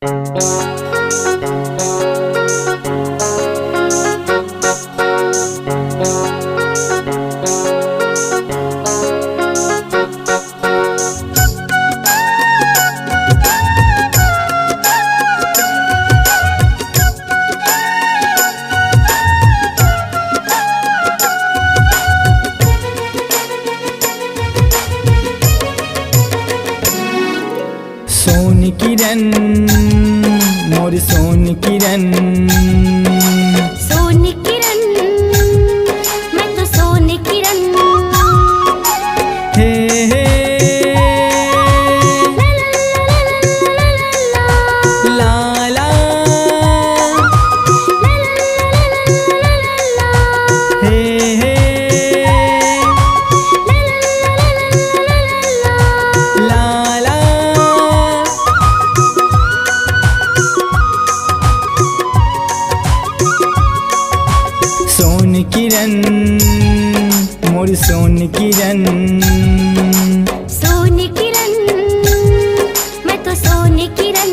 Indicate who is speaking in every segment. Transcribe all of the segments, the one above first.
Speaker 1: सोन किरण मोर सोन किरण,
Speaker 2: सोन किरण मैं तो सोन किरण।
Speaker 1: हे हे ला ला हे हे ला ला सोन किरण मोर सोन किरण,
Speaker 2: सोन किरण मैं तो सोन किरण।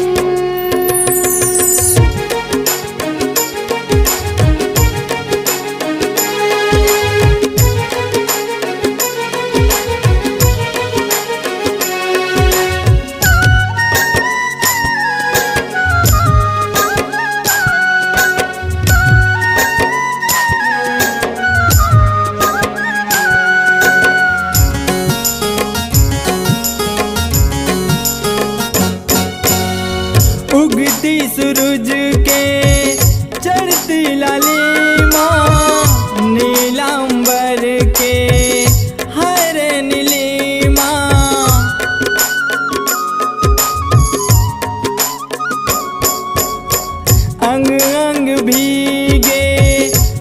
Speaker 1: उगती सूरज के चढ़ती लालिमा, नीलांबर के हरे नीलिमा। अंग अंग भीगे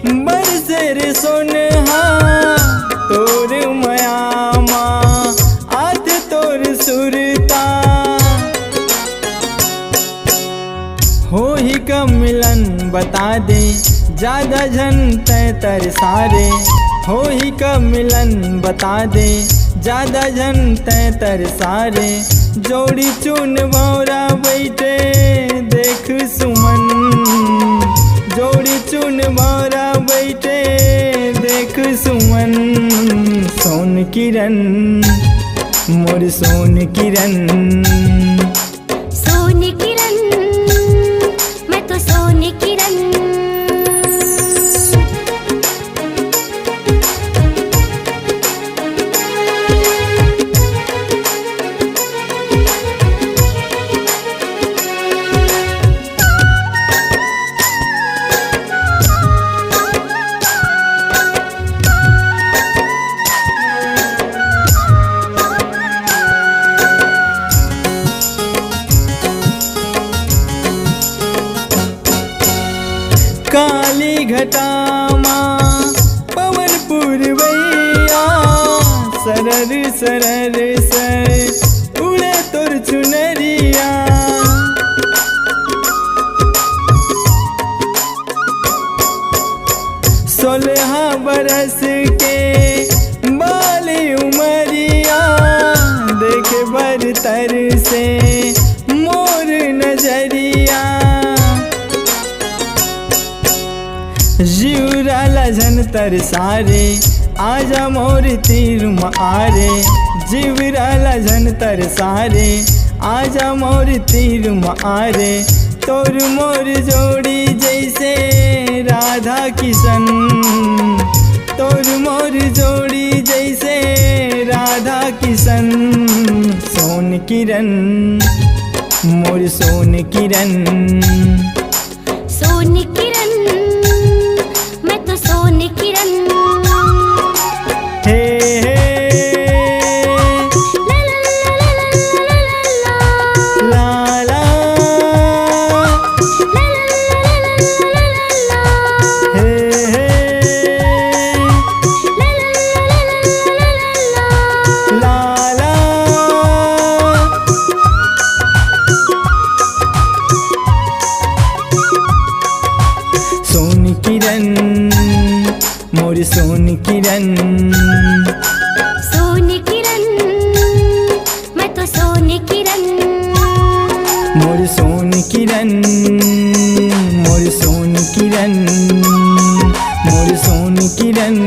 Speaker 1: बरसे रे सोनहा, तोर मयामा आत तोर सुरता। हो ही कब मिलन बता दे, ज्यादा झन तय तरसारे। हो ही कब मिलन बता दे, ज्यादा झन तय तरसारे। जोड़ी चुन भौरा बैठे देख सुमन, जोड़ी चुन भौरा बैठे देख सुमन। सोन किरण मोर सोन किरण,
Speaker 2: सोन किरण मैं तो सोन किरण।
Speaker 1: काली घटामा पवन पुरवैया, सरर सरर सर उड़े तोर चुनरिया। सोलह बरस के बाली उमरिया, देखे बरतर से मोर नजरिया। जीवराला झन तरसारे, आजा मोर तीर मारे। जीवराला झन तरसारे, आजा मोर तीर मारे। तोर मोर जोड़ी जैसे राधा किशन, तोर मोर जोड़ी जैसे राधा किशन। सोन किरण मोर सोन किरण,
Speaker 2: सोन किरण मैं तो सोन किरण।
Speaker 1: हे हे ला ला हे हे ला ला सोन किरण मोर सोन किरण,
Speaker 2: सोन किरण मैं तो सोन किरण।
Speaker 1: मोर सोन किरण। किरण मोर सोन किरण मोर सोन किरण